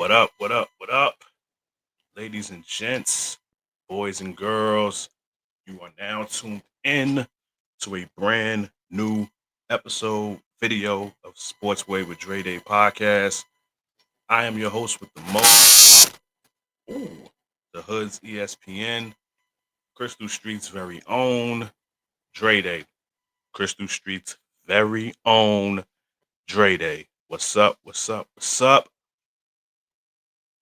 What up? What up? What up? Ladies and gents, boys and girls, you are now tuned in to a brand new episode video of Sportsway with Dre Day podcast. I am your host with the most, the Hood's ESPN, Crystal Street's very own Dre Day. Crystal Street's very own Dre Day. What's up? What's up? What's up?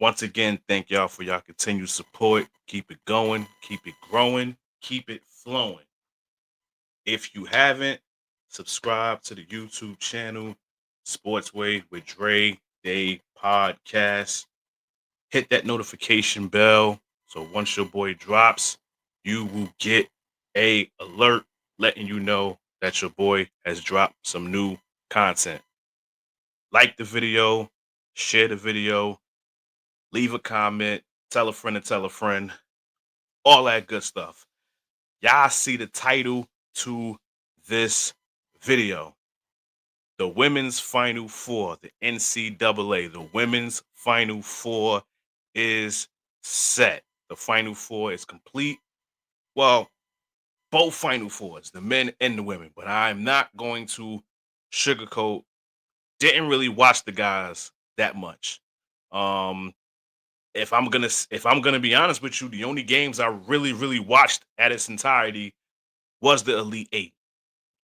Once again, thank y'all for y'all continued support. Keep it going, keep it growing, keep it flowing. If you haven't, subscribe to the YouTube channel, Sportsway with Dre Day Podcast. Hit that notification bell so once your boy drops, you will get a alert letting you know that your boy has dropped some new content. Like the video, share the video, leave a comment, tell a friend and tell a friend, all that good stuff. Y'all see the title to this video. The Women's Final Four, the NCAA, the Women's Final Four is set. The Final Four is complete. Well, both Final Fours, the men and the women, but I'm not going to sugarcoat. Didn't really watch the guys that much. If I'm gonna be honest with you, the only games I really watched at its entirety was the Elite Eight.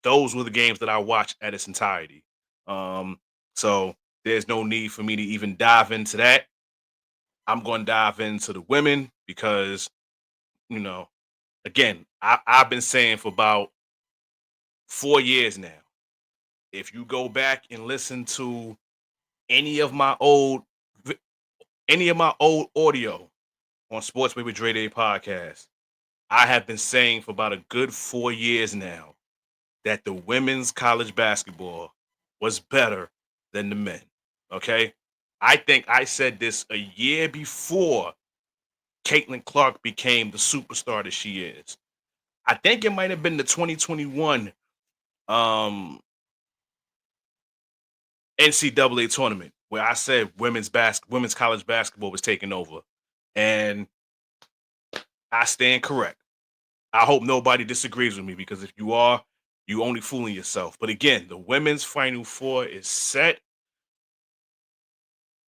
Those were the games that I watched at its entirety. So there's no need for me to even dive into that. I'm going to dive into the women because, again, I've been saying for about 4 years now. If you go back and listen to any of my old audio on Sportsway with Dre Day podcast, I have been saying for about a good 4 years now that the women's college basketball was better than the men. Okay? I think I said this a year before Caitlin Clark became the superstar that she is. I think it might have been the 2021 NCAA tournament where I said women's college basketball was taking over. And I stand correct. I hope nobody disagrees with me because if you are, you only fooling yourself. But again, the women's Final Four is set.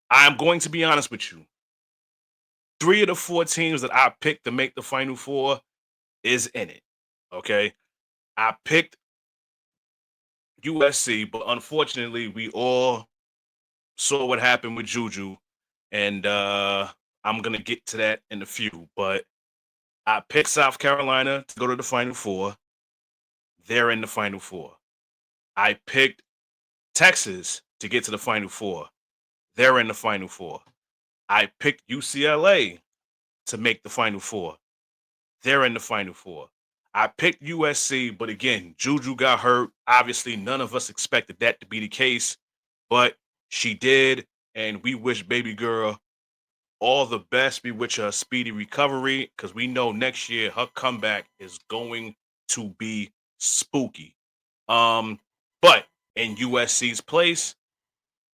I'm going to be honest with you. 3 of the 4 teams that I picked to make the Final Four is in it. Okay? I picked USC, but unfortunately, we all saw what happened with Juju. And I'm going to get to that in a few. But I picked South Carolina to go to the Final Four. They're in the Final Four. I picked Texas to get to the Final Four. They're in the Final Four. I picked UCLA to make the Final Four. They're in the Final Four. I picked USC, but again, Juju got hurt. Obviously, none of us expected that to be the case, but she did, and we wish baby girl all the best. We wish her a speedy recovery because we know next year her comeback is going to be spooky. But in USC's place,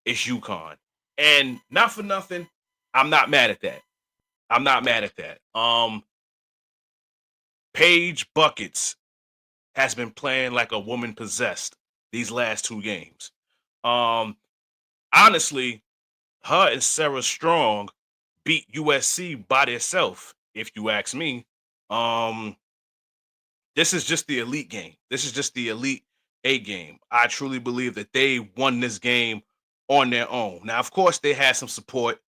it's UConn. And not for nothing, I'm not mad at that. I'm not mad at that. Paige Buckets has been playing like a woman possessed these last 2 games. Honestly, her and Sarah Strong beat USC by themselves, if you ask me. This is just the elite game. This is just the Elite 8 game. I truly believe that they won this game on their own. Now, of course, they had some support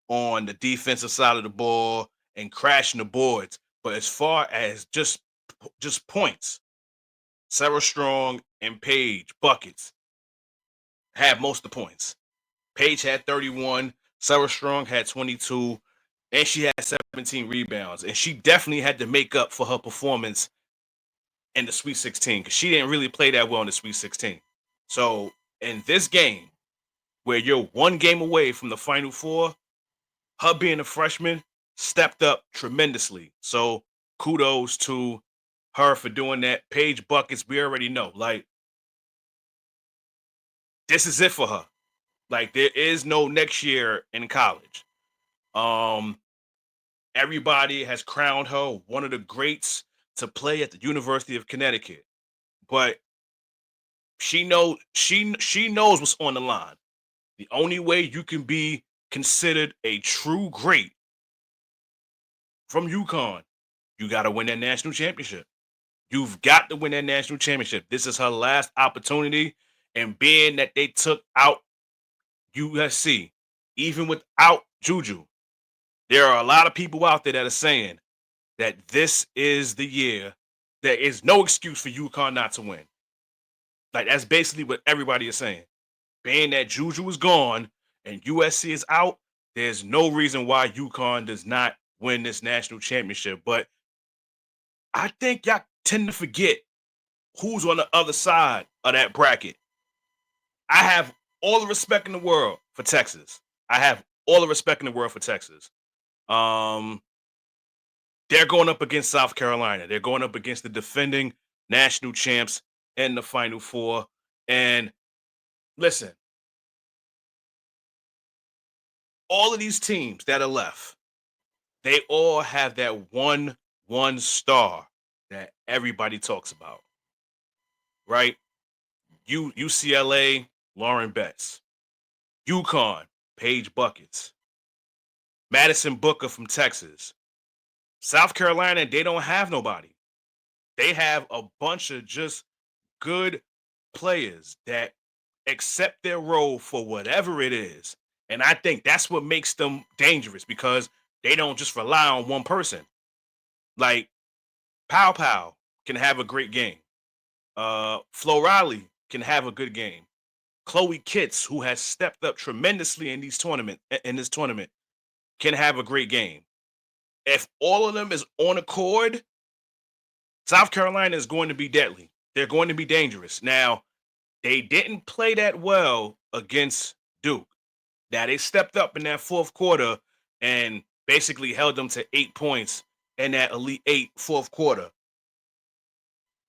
on the defensive side of the ball and crashing the boards. But as far as just points, Sarah Strong and Paige Buckets had most of the points. Paige had 31, Sarah Strong had 22, and she had 17 rebounds. And she definitely had to make up for her performance in the Sweet 16 because she didn't really play that well in the Sweet 16. So in this game, where you're 1 game away from the Final Four, her being a freshman stepped up tremendously. So kudos to her for doing that. Paige Buckets, we already know. Like, this is it for her. Like, there is no next year in college. Um, Everybody has crowned her one of the greats to play at the University of Connecticut, but she knows what's on the line. The only way you can be considered a true great from UConn, you got to win that national championship. You've got to win that national championship. This is her last opportunity. And being that they took out USC, even without Juju, there are a lot of people out there that are saying that this is the year. There is no excuse for UConn not to win. Like, that's basically what everybody is saying. Being that Juju is gone and USC is out, there's no reason why UConn does not win this national championship. But I think y'all tend to forget who's on the other side of that bracket. I have all the respect in the world for Texas. I have all the respect in the world for Texas. Um, they're going up against South Carolina. They're going up against the defending national champs in the Final Four. And listen, all of these teams that are left, they all have that one star that everybody talks about, right? UCLA, Lauren Betts. UConn, Paige Buckets. Madison Booker from Texas. South Carolina, they don't have nobody. They have a bunch of just good players that accept their role for whatever it is. And I think that's what makes them dangerous, because they don't just rely on one person. Like, PaoPao can have a great game. Flo Riley can have a good game. Chloe Kitts, who has stepped up tremendously in this tournament, can have a great game. If all of them is on accord, South Carolina is going to be deadly. They're going to be dangerous. Now, they didn't play that well against Duke. Now, they stepped up in that fourth quarter and basically held them to 8 points in that Elite Eight fourth quarter.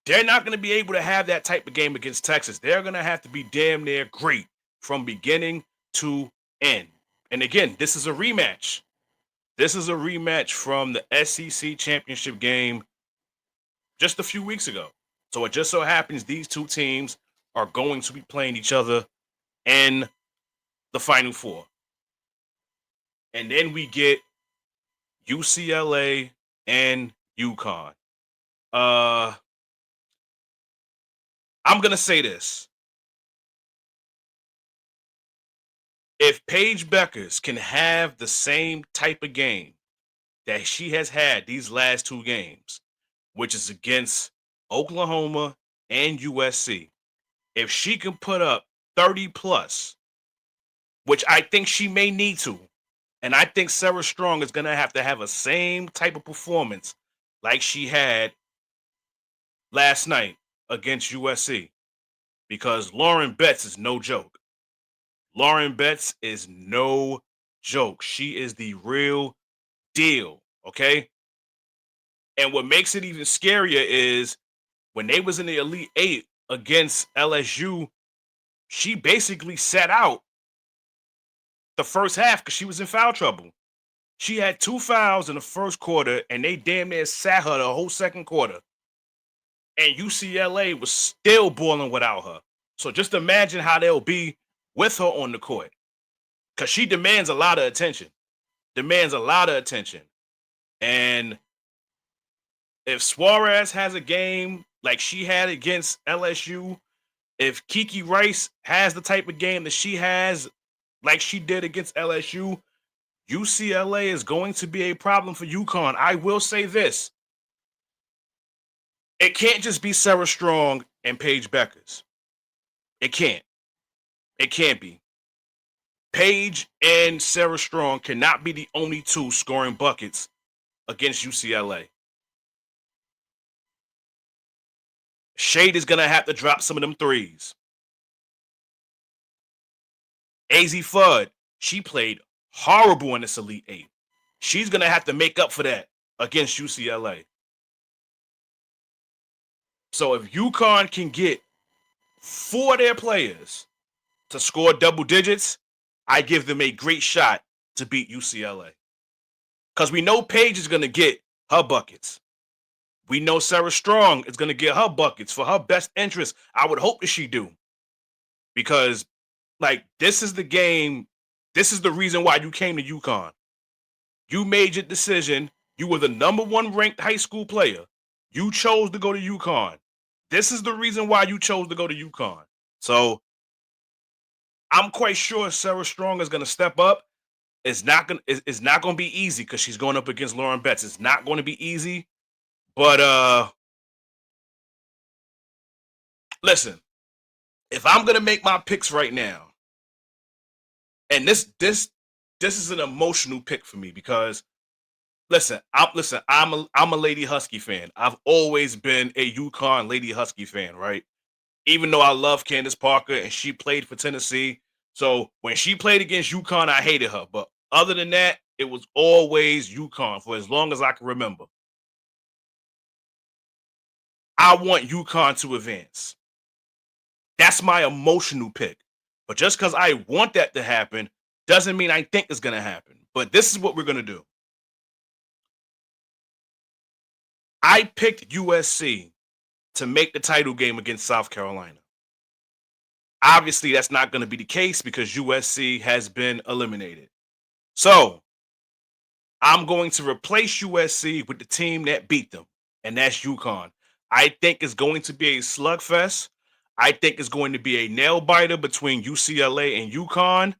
They're not going to be able to have that type of game against Texas. They're going to have to be damn near great from beginning to end. And again, this is a rematch. This is a rematch from the SEC championship game just a few weeks ago. So it just so happens these two teams are going to be playing each other in the Final Four. And then we get UCLA and UConn. I'm going to say this. If Paige Beckers can have the same type of game that she has had these last two games, which is against Oklahoma and USC, if she can put up 30 plus, which I think she may need to, and I think Sarah Strong is going to have a same type of performance like she had last night against USC, because Lauren Betts is no joke. Lauren Betts is no joke. She is the real deal, okay? And what makes it even scarier is when they was in the Elite Eight against LSU, she basically sat out the first half because she was in foul trouble. She had 2 fouls in the first quarter, and they damn near sat her the whole second quarter. And UCLA was still balling without her. So just imagine how they'll be with her on the court, because she demands a lot of attention. And if Suarez has a game like she had against LSU, if Kiki Rice has the type of game that she has like she did against LSU, UCLA is going to be a problem for UConn. I will say this. It can't just be Sarah Strong and Paige Beckers. It can't. It can't be. Paige and Sarah Strong cannot be the only two scoring buckets against UCLA. Shade is going to have to drop some of them threes. AZ Fudd, she played horrible in this Elite Eight. She's going to have to make up for that against UCLA. So if UConn can get 4 of their players to score double digits, I give them a great shot to beat UCLA. Because we know Paige is going to get her buckets. We know Sarah Strong is going to get her buckets for her best interest. I would hope that she do. Because, like, this is the game. This is the reason why you came to UConn. You made your decision. You were the number 1 ranked high school player. You chose to go to UConn. This is the reason why you chose to go to UConn. So I'm quite sure Sarah Strong is going to step up. It's not going to be easy because she's going up against Lauren Betts. It's not going to be easy. But listen, if I'm going to make my picks right now, and this is an emotional pick for me because I'm a Lady Husky fan. I've always been a UConn Lady Husky fan, right? Even though I love Candace Parker and she played for Tennessee. So when she played against UConn, I hated her. But other than that, it was always UConn for as long as I can remember. I want UConn to advance. That's my emotional pick. But just because I want that to happen doesn't mean I think it's going to happen. But this is what we're going to do. I picked USC to make the title game against South Carolina. Obviously, that's not going to be the case because USC has been eliminated. So I'm going to replace USC with the team that beat them, and that's UConn. I think it's going to be a slugfest. I think it's going to be a nail biter between UCLA and UConn.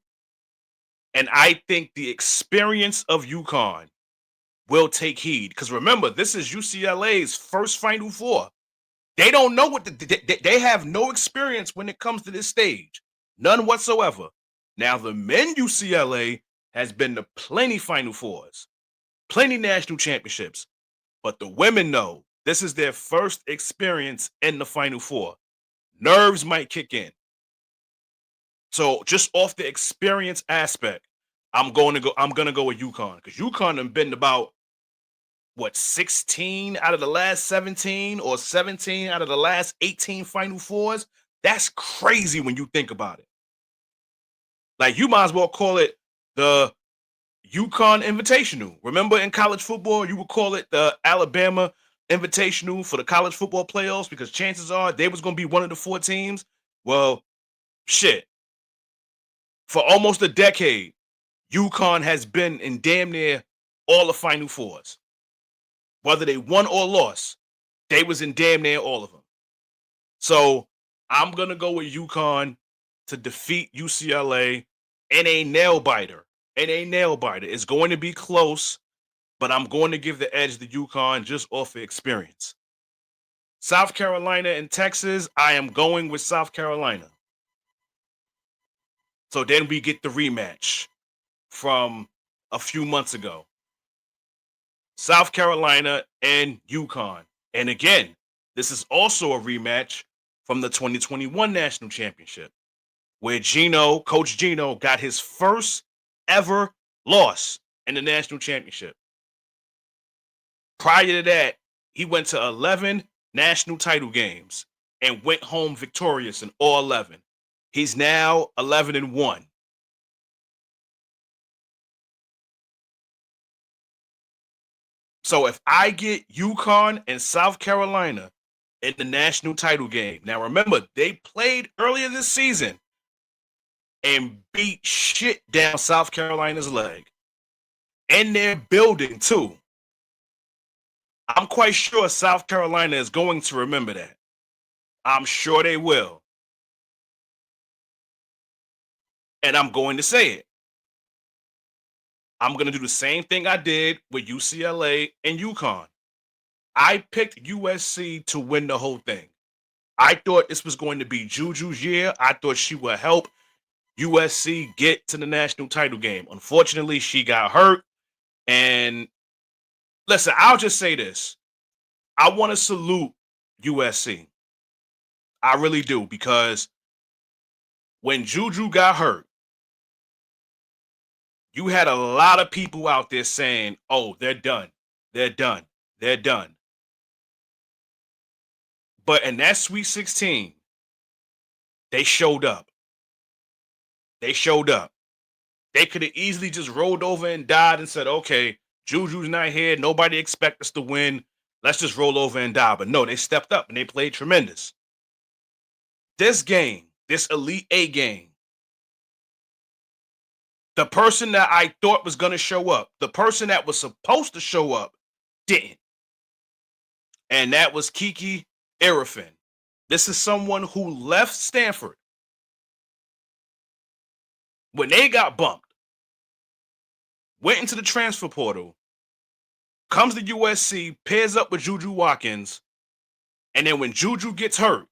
And I think the experience of UConn will take heed. Because remember, this is UCLA's first Final Four. They don't know what they have no experience when it comes to this stage. None whatsoever. Now, the men UCLA has been to plenty Final Fours, plenty national championships. But the women know this is their first experience in the Final Four. Nerves might kick in. So just off the experience aspect, I'm gonna go with UConn because UConn have been about 16 out of the last 17 or 17 out of the last 18 Final Fours. That's crazy when you think about it. Like, you might as well call it the UConn Invitational. Remember in college football, you would call it the Alabama Invitational for the college football playoffs because chances are they was going to be one of the 4 teams. Well, shit. For almost a decade, UConn has been in damn near all the Final Fours. Whether they won or lost, they was in damn near all of them. So I'm going to go with UConn to defeat UCLA in a nail biter. It's going to be close, but I'm going to give the edge to UConn just off of experience. South Carolina and Texas, I am going with South Carolina. So then we get the rematch from a few months ago. South Carolina and UConn. And again, this is also a rematch from the 2021 National Championship, where Coach Gino, got his first ever loss in the National Championship. Prior to that, he went to 11 national title games and went home victorious in all 11. He's now 11-1. So if I get UConn and South Carolina in the national title game, now remember, they played earlier this season and beat shit down South Carolina's leg. And their building, too. I'm quite sure South Carolina is going to remember that. I'm sure they will. And I'm going to say it. I'm going to do the same thing I did with UCLA and UConn. I picked USC to win the whole thing. I thought this was going to be Juju's year. I thought she would help USC get to the national title game. Unfortunately, she got hurt. And listen, I'll just say this. I want to salute USC. I really do, because when Juju got hurt, you had a lot of people out there saying, oh, they're done. They're done. They're done. But in that Sweet 16, they showed up. They showed up. They could have easily just rolled over and died and said, okay, Juju's not here. Nobody expect us to win. Let's just roll over and die. But no, they stepped up and they played tremendous. This game, this Elite Eight game, the person that I thought was going to show up, the person that was supposed to show up, didn't. And that was Kiki Arifin. This is someone who left Stanford when they got bumped, went into the transfer portal, comes to USC, pairs up with Juju Watkins, and then when Juju gets hurt,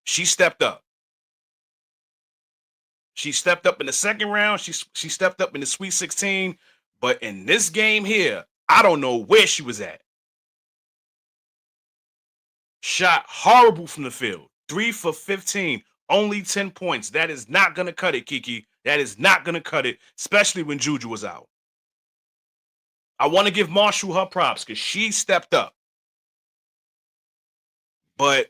she stepped up. She stepped up in the second round. She stepped up in the Sweet 16. But in this game here, I don't know where she was at. Shot horrible from the field. 3 for 15. Only 10 points. That is not going to cut it, Kiki. That is not going to cut it, especially when Juju was out. I want to give Marshall her props because she stepped up. But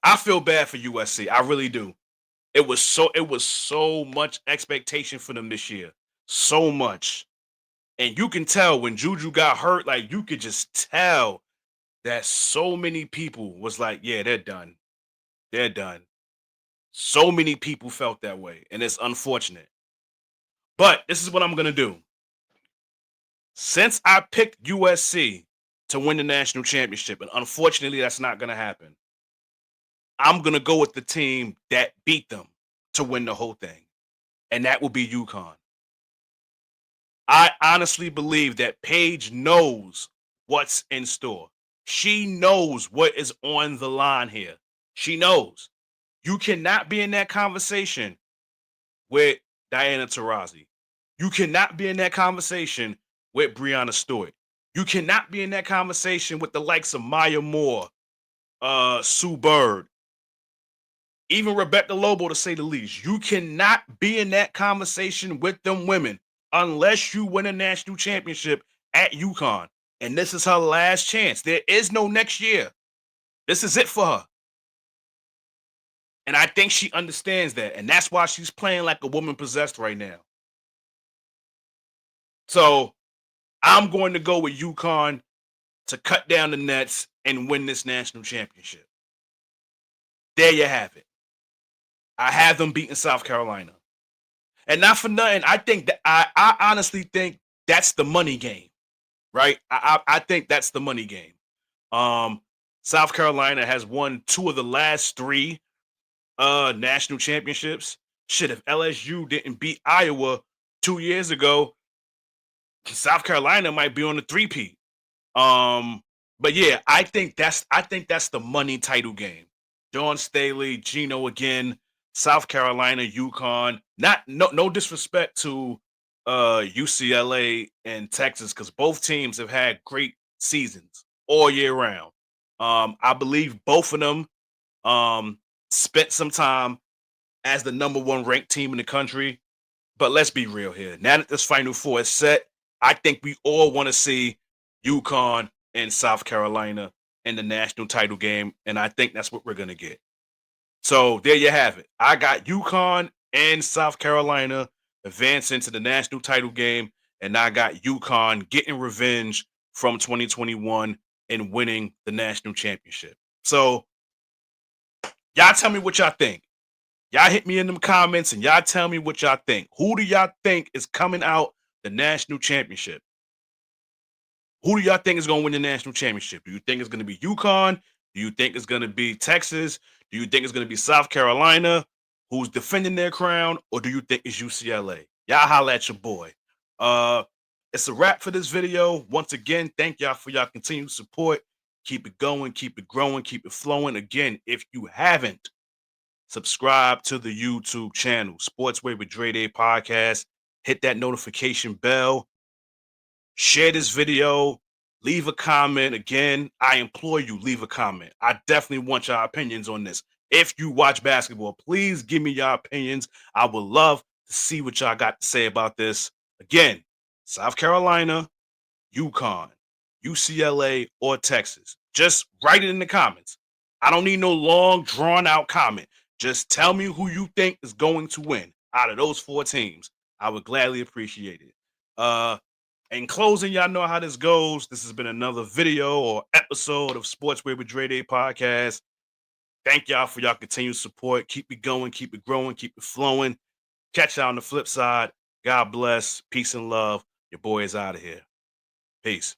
I feel bad for USC. I really do. It was so much expectation for them this year. So much. And you can tell when Juju got hurt, like you could just tell that so many people was like, yeah, they're done. They're done. So many people felt that way, and it's unfortunate. But this is what I'm going to do. Since I picked USC to win the national championship, and unfortunately that's not going to happen, I'm going to go with the team that beat them to win the whole thing, and that will be UConn. I honestly believe that Paige knows what's in store. She knows what is on the line here. She knows. You cannot be in that conversation with Diana Taurasi. You cannot be in that conversation with Breanna Stewart. You cannot be in that conversation with the likes of Maya Moore, Sue Bird, even Rebecca Lobo, to say the least. You cannot be in that conversation with them women unless you win a national championship at UConn. And this is her last chance. There is no next year. This is it for her. And I think she understands that. And that's why she's playing like a woman possessed right now. So I'm going to go with UConn to cut down the nets and win this national championship. There you have it. I have them beating South Carolina. And not for nothing, I think that I honestly think that's the money game, right? I think that's the money game. South Carolina has won 2 of the last 3 national championships. Shit, if LSU didn't beat Iowa 2 years ago, South Carolina might be on the 3-peat. But yeah, I think that's the money title game. Dawn Staley, Gino again, South Carolina, UConn. No disrespect to UCLA and Texas, because both teams have had great seasons all year round. I believe both of them spent some time as the number 1 ranked team in the country. But let's be real here. Now that this Final Four is set, I think we all want to see UConn and South Carolina in the national title game, and I think that's what we're going to get. So there you have it. I got UConn and South Carolina advancing to the national title game, and I got UConn getting revenge from 2021 and winning the national championship. So y'all tell me what y'all think. Y'all hit me in them comments and y'all tell me what y'all think. Who do y'all think is coming out the national championship? Who do y'all think is going to win the national championship? Do you think it's going to be UConn? Do you think it's going to be Texas? Do you think it's going to be South Carolina, who's defending their crown? Or do you think it's UCLA? Y'all holla at your boy. It's a wrap for this video. Once again, thank y'all for y'all continued support. Keep it going, keep it growing, keep it flowing. Again, if you haven't, subscribe to the YouTube channel, Sportsway with Dre Day Podcast. Hit that notification bell. Share this video. Leave a comment. Again, I implore you, leave a comment. I definitely want your opinions on this. If you watch basketball, please give me your opinions. I would love to see what y'all got to say about this. Again, South Carolina, UConn, UCLA, or Texas. Just write it in the comments. I don't need no long, drawn-out comment. Just tell me who you think is going to win out of those 4 teams. I would gladly appreciate it. In closing, y'all know how this goes. This has been another video or episode of Sportswear with Dre Day podcast. Thank y'all for y'all continued support. Keep it going, keep it growing, keep it flowing. Catch y'all on the flip side. God bless. Peace and love. Your boy is out of here. Peace.